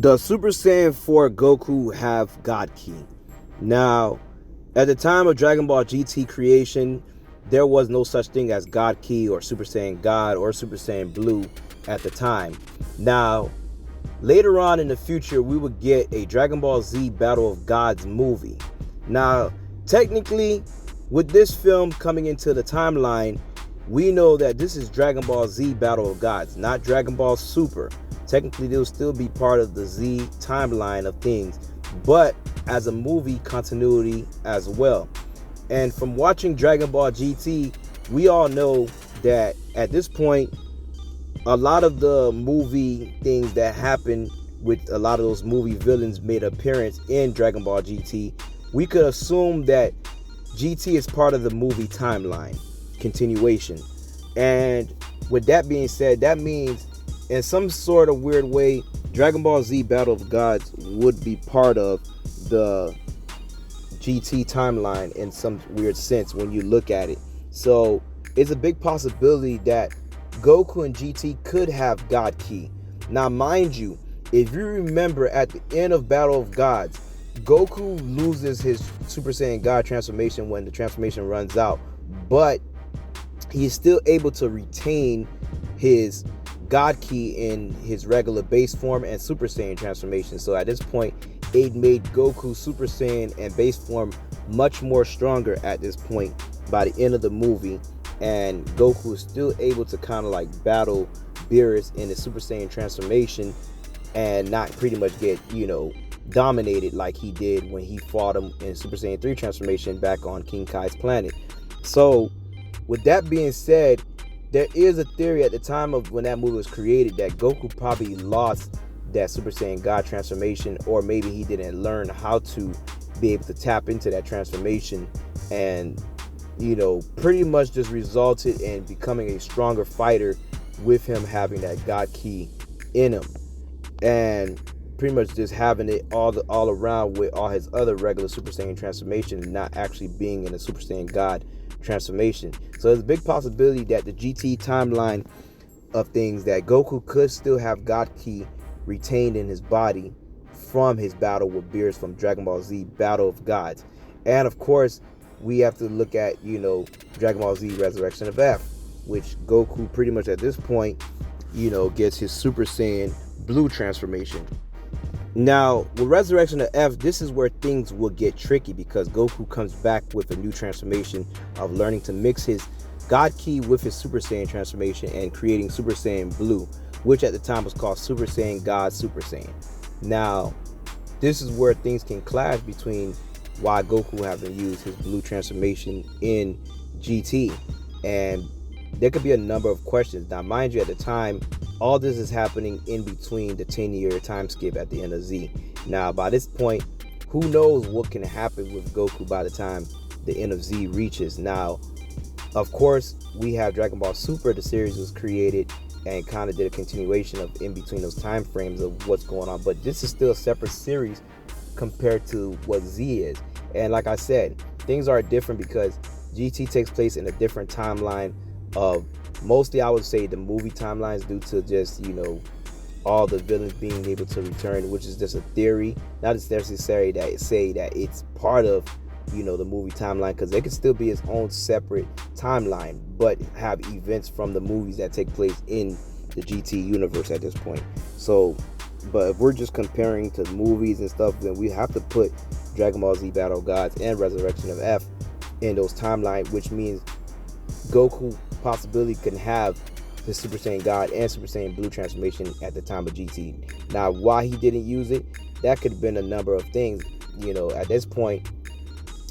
Does Super Saiyan 4 Goku have God Ki? Now, at the time of Dragon Ball GT creation, there was no such thing as God Ki or Super Saiyan God or Super Saiyan Blue at the time. Now, later on in the future, we would get a Dragon Ball Z Battle of Gods movie. Now, technically, with this film coming into the timeline, we know that this is Dragon Ball Z Battle of Gods, not Dragon Ball Super. Technically, they'll still be part of the Z timeline of things, but as a movie continuity as well. And from watching Dragon Ball GT, we all know that at this point, a lot of the movie things that happen with a lot of those movie villains made appearance in Dragon Ball GT, we could assume that GT is part of the movie timeline continuation. And with that being said, that means in some sort of weird way, Dragon Ball Z Battle of Gods would be part of the GT timeline in some weird sense when you look at it. So it's a big possibility that Goku and GT could have God Ki. Now, mind you, if you remember at the end of Battle of Gods, Goku loses his Super Saiyan God transformation when the transformation runs out, but he's still able to retain his God Ki in his regular base form and Super Saiyan transformation. So at this point, it made Goku Super Saiyan and base form much more stronger at this point by the end of the movie. And Goku is still able to kind of like battle Beerus in the Super Saiyan transformation and not pretty much get, dominated like he did when he fought him in Super Saiyan 3 transformation back on King Kai's planet. So with that being said, there is a theory at the time of when that movie was created that Goku probably lost that Super Saiyan God transformation, or maybe he didn't learn how to be able to tap into that transformation, and pretty much just resulted in becoming a stronger fighter with him having that God Ki in him, and pretty much just having it all around with all his other regular Super Saiyan transformation and not actually being in a Super Saiyan God transformation. So there's a big possibility that the GT timeline of things, that Goku could still have God Ki retained in his body from his battle with Beerus from Dragon Ball Z Battle of Gods. And of course, we have to look at, Dragon Ball Z Resurrection of F, which Goku pretty much at this point, gets his Super Saiyan Blue transformation. Now, with Resurrection of F, this is where things will get tricky because Goku comes back with a new transformation of learning to mix his God Ki with his Super Saiyan transformation and creating Super Saiyan Blue, which at the time was called Super Saiyan God Super Saiyan. Now, this is where things can clash between why Goku haven't used his Blue transformation in GT, and there could be a number of questions. Now, mind you, at the time, all this is happening in between the 10-year time skip at the end of Z. Now, by this point, who knows what can happen with Goku by the time the end of Z reaches. Now, of course, we have Dragon Ball Super. The series was created and kind of did a continuation of in between those time frames of what's going on. But this is still a separate series compared to what Z is. And like I said, things are different because GT takes place in a different timeline of, mostly I would say, the movie timelines, due to just, all the villains being able to return, which is just a theory, not necessarily that say that it's part of, the movie timeline, because they could still be its own separate timeline, but have events from the movies that take place in the GT universe at this point. So, but if we're just comparing to movies and stuff, then we have to put Dragon Ball Z Battle of Gods and Resurrection of F in those timelines, which means Goku possibility can have the Super Saiyan God and Super Saiyan Blue transformation at the time of GT. Now, why he didn't use it, that could have been a number of things. At this point,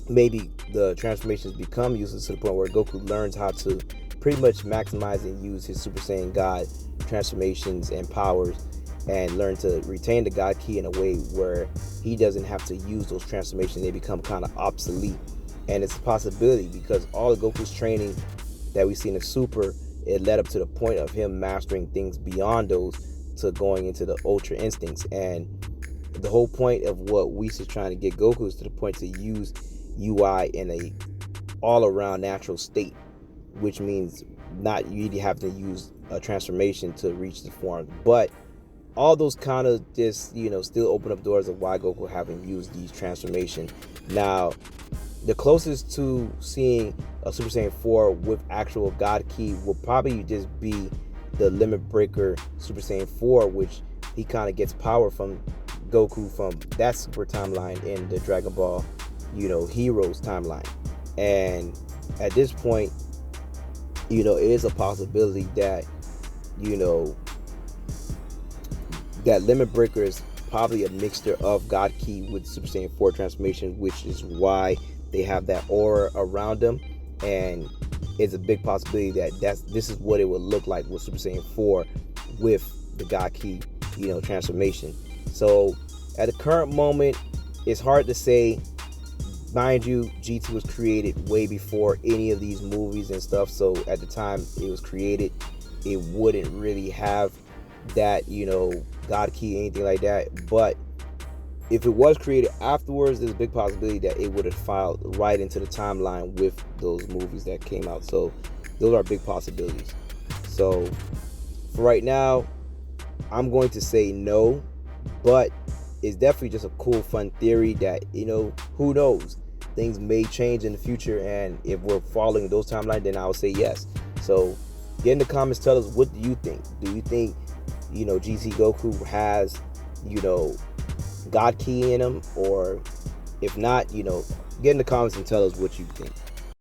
maybe the transformations become useless to the point where Goku learns how to pretty much maximize and use his Super Saiyan God transformations and powers, and learn to retain the God Ki in a way where he doesn't have to use those transformations. They become kind of obsolete. And it's a possibility because all of Goku's training that we see in the Super, it led up to the point of him mastering things beyond those to going into the Ultra Instincts. And the whole point of what Whis is trying to get Goku is to the point to use UI in a all-around natural state, which means not you have to use a transformation to reach the form, but all those kind of just, still open up doors of why Goku haven't used these transformation. Now, the closest to seeing a Super Saiyan 4 with actual God Ki will probably just be the Limit Breaker Super Saiyan 4, which he kind of gets power from Goku from that super timeline in the Dragon Ball, Heroes timeline. And at this point, it is a possibility that, that Limit Breaker is probably a mixture of God Ki with Super Saiyan 4 transformation, which is why they have that aura around them. And it's a big possibility that this is what it would look like with Super Saiyan 4 with the God Ki, transformation. So at the current moment, it's hard to say. Mind you, GT was created way before any of these movies and stuff. So at the time it was created, it wouldn't really have that, God Ki, anything like that. But if it was created afterwards, there's a big possibility that it would have filed right into the timeline with those movies that came out. So those are big possibilities. So for right now, I'm going to say no, but it's definitely just a cool, fun theory that, who knows? Things may change in the future, and if we're following those timelines, then I would say yes. So get in the comments, tell us, what do you think? Do you think, GT Goku has, God Ki in him? Or if not, get in the comments and tell us what you think.